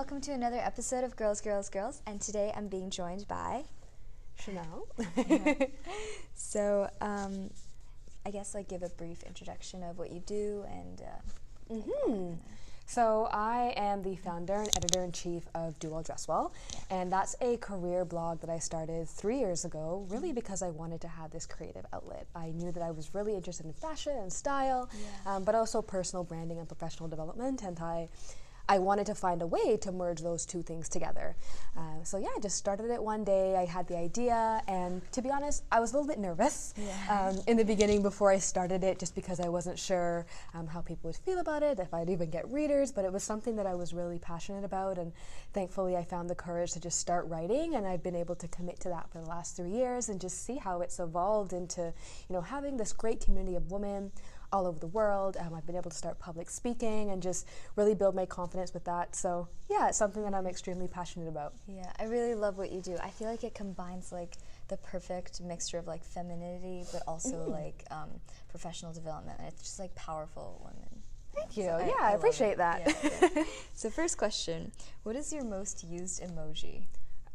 welcome to another episode of Girls, Girls, Girls, and today I'm being joined by Chanèle. So, I guess give a brief introduction of what you do and So I am the founder and editor-in-chief of Do Well Dress Well, and that's a career blog that I started 3 years ago, really because I wanted to have this creative outlet. I knew that I was really interested in fashion and style, but also personal branding and professional development, and I wanted to find a way to merge those two things together. So yeah, I just started it one day. I had the idea, and to be honest, I was a little bit nervous in the beginning before I started it, just because I wasn't sure how people would feel about it, if I'd even get readers, but it was something that I was really passionate about, and thankfully I found the courage to just start writing, and I've been able to commit to that for the last 3 years and just see how it's evolved into, having this great community of women all over the world. I've been able to start public speaking and just really build my confidence with that. So yeah, it's something that I'm extremely passionate about. Yeah, I really love what you do. I feel like it combines the perfect mixture of femininity, but also professional development. And it's just powerful women. Thank you. So I appreciate that. Yeah. So first question, what is your most used emoji?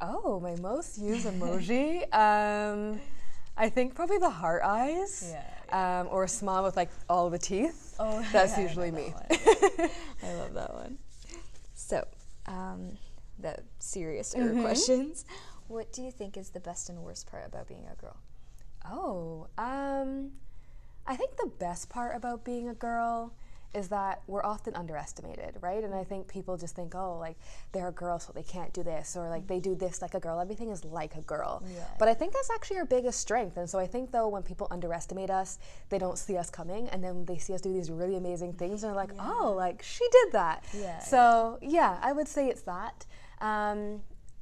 Oh, my most used emoji? I think probably the heart eyes, or a smile with all the teeth. Oh, that's usually me. I love that one. So, the seriouser questions. What do you think is the best and worst part about being a girl? Oh, I think the best part about being a girl is that we're often underestimated, right? And I think people just think, oh, they're a girl, so they can't do this, or they do this like a girl. Everything is like a girl. Yeah. But I think that's actually our biggest strength. And so I think, though, when people underestimate us, they don't see us coming, and then they see us do these really amazing things, and they're like, oh, she did that. Yeah. So yeah, I would say it's that.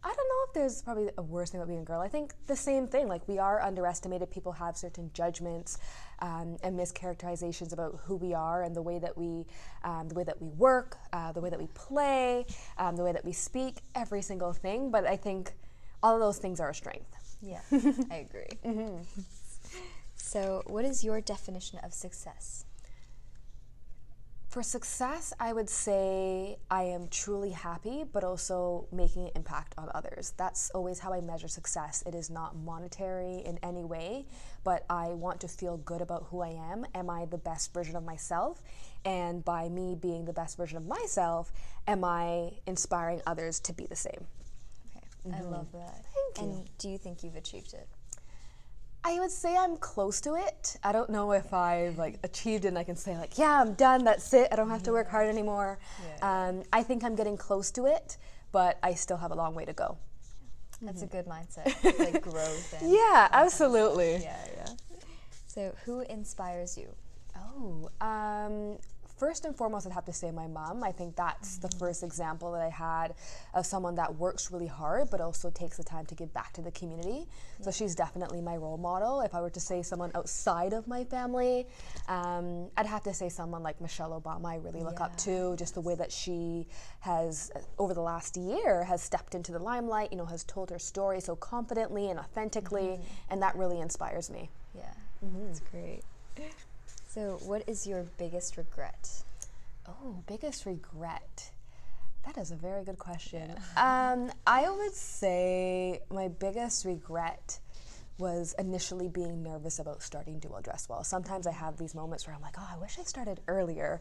I don't know if there's probably a worse thing about being a girl. I think the same thing. We are underestimated. People have certain judgments and mischaracterizations about who we are and the way that we work, the way that we play, the way that we speak, every single thing. But I think all of those things are a strength. Yeah, I agree. So, what is your definition of success? For success, I would say I am truly happy, but also making an impact on others. That's always how I measure success. It is not monetary in any way, but I want to feel good about who I am. Am I the best version of myself? And by me being the best version of myself, am I inspiring others to be the same? Okay, I love that. Thank you. And do you think you've achieved it? I would say I'm close to it. I don't know if I've achieved it and I can say yeah, I'm done, that's it, I don't have to work hard anymore. I think I'm getting close to it, but I still have a long way to go. That's a good mindset, growth. And yeah, absolutely. Yeah. So who inspires you? Oh, first and foremost, I'd have to say my mom. I think that's the first example that I had of someone that works really hard, but also takes the time to give back to the community. So she's definitely my role model. If I were to say someone outside of my family, I'd have to say someone like Michelle Obama. I really look up to, just the way that she has, over the last year, has stepped into the limelight, has told her story so confidently and authentically, and that really inspires me. Yeah, that's great. So what is your biggest regret? Oh, biggest regret. That is a very good question. I would say my biggest regret was initially being nervous about starting Do Well Dress Well. Sometimes I have these moments where I'm like, oh, I wish I started earlier.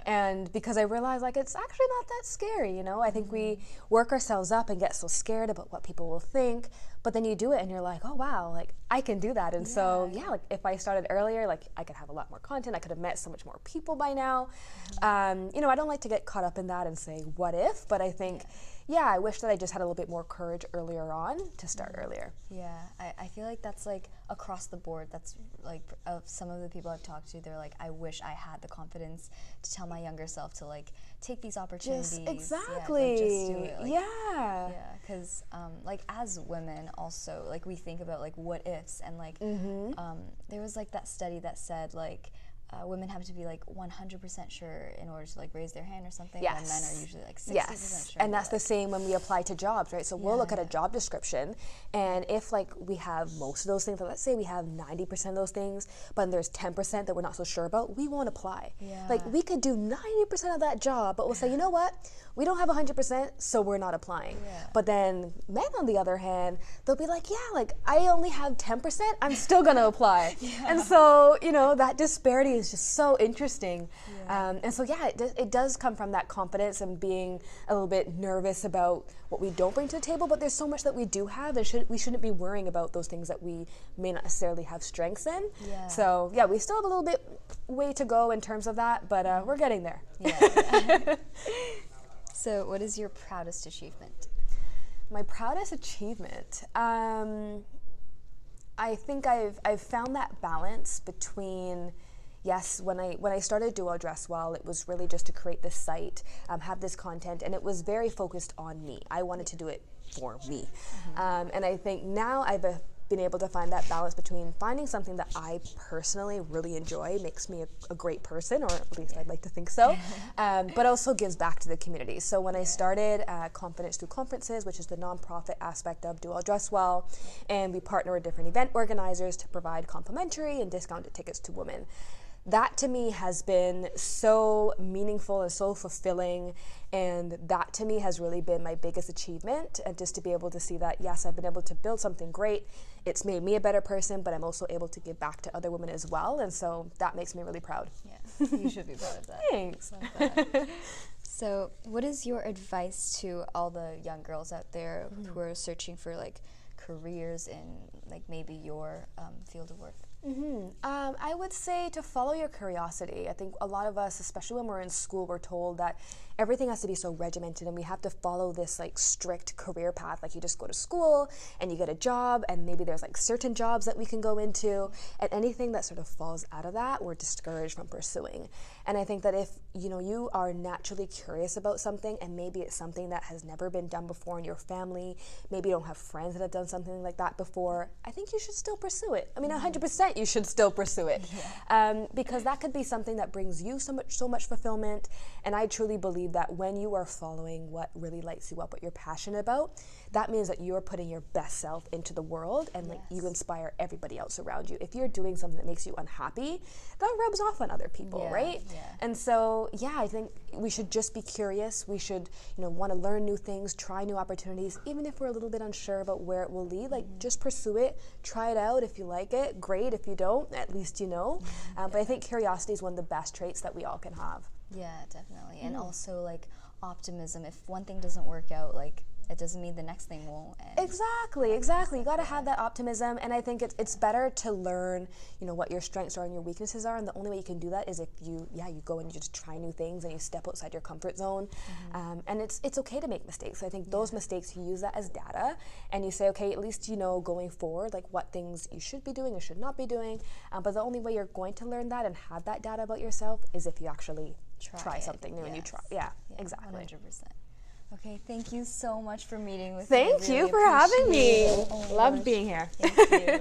And because I realize it's actually not that scary, I think we work ourselves up and get so scared about what people will think, but then you do it and you're like, oh wow, I can do that. And so if I started earlier, I could have a lot more content, I could have met so much more people by now. I don't like to get caught up in that and say what if, but I think I wish that I just had a little bit more courage earlier on to start earlier. Yeah, I feel like that's across the board. That's of some of the people I've talked to, they're like, I wish I had the confidence to tell my younger self to take these opportunities. Exactly. Just do it. Yeah, because as women also, we think about what ifs, and there was that study that said women have to be like 100% sure in order to like raise their hand or something. Yes. And men are usually like 60% Yes, sure. and that's the same when we apply to jobs, right? So we'll look at a job description, and if like we have most of those things, let's say we have 90% of those things, but there's 10% that we're not so sure about, we won't apply. Yeah. Like we could do 90% of that job, but we'll say, you know what? We don't have 100%, so we're not applying. Yeah. But then men, on the other hand, they'll be like, yeah, like I only have 10%, I'm still gonna apply. And so, you know, that disparity is just so interesting. And so, yeah, it does come from that confidence and being a little bit nervous about what we don't bring to the table, but there's so much that we do have, and we shouldn't be worrying about those things that we may not necessarily have strengths in. Yeah. So, yeah, we still have a little bit way to go in terms of that, but we're getting there. Yeah. So what is your proudest achievement? My proudest achievement, I think I've found that balance between, yes, when I started Duo Dress Well, it was really just to create this site, have this content, and it was very focused on me. I wanted to do it for me. And I think now I've been able to find that balance between finding something that I personally really enjoy, makes me a great person, or at least I'd like to think so, but also gives back to the community. So when I started Confidence Through Conferences, which is the nonprofit aspect of Duo Dress Well, and we partner with different event organizers to provide complimentary and discounted tickets to women. That to me has been so meaningful and so fulfilling, and that to me has really been my biggest achievement, and just to be able to see that, yes, I've been able to build something great, it's made me a better person, but I'm also able to give back to other women as well, and so that makes me really proud. Yeah, you should be proud of that. Thanks. Love that. So what is your advice to all the young girls out there who are searching for like careers in like maybe your field of work? I would say to follow your curiosity. I think a lot of us, especially when we're in school, we're told that everything has to be so regimented and we have to follow this like strict career path. Like you just go to school and you get a job, and maybe there's like certain jobs that we can go into, and anything that sort of falls out of that, we're discouraged from pursuing. And I think that if you are naturally curious about something, and maybe it's something that has never been done before in your family, maybe you don't have friends that have done something like that before, I think you should still pursue it. I mean, 100% you should still pursue it, because that could be something that brings you so much fulfillment. And I truly believe that when you are following what really lights you up, what you're passionate about, that means that you're putting your best self into the world, and like you inspire everybody else around you. If you're doing something that makes you unhappy, that rubs off on other people, right? Yeah. And so, I think we should just be curious. We should, want to learn new things, try new opportunities, even if we're a little bit unsure about where it will lead. Like, just pursue it, try it out. If you like it, great. If you don't, at least you know. But I think curiosity is one of the best traits that we all can have. Yeah, definitely. And also like optimism. If one thing doesn't work out, like it doesn't mean the next thing won't. Exactly. You got to have that optimism, and I think it's better to learn, what your strengths are and your weaknesses are, and the only way you can do that is if you go and you just try new things and you step outside your comfort zone. And it's okay to make mistakes. I think those mistakes, you use that as data, and you say, okay, at least going forward, like what things you should be doing or should not be doing. But the only way you're going to learn that and have that data about yourself is if you actually try something new and you try. Yeah, exactly. 100%. Okay, thank you so much for meeting with me. Thank you for having me. Loved being here. Thank you.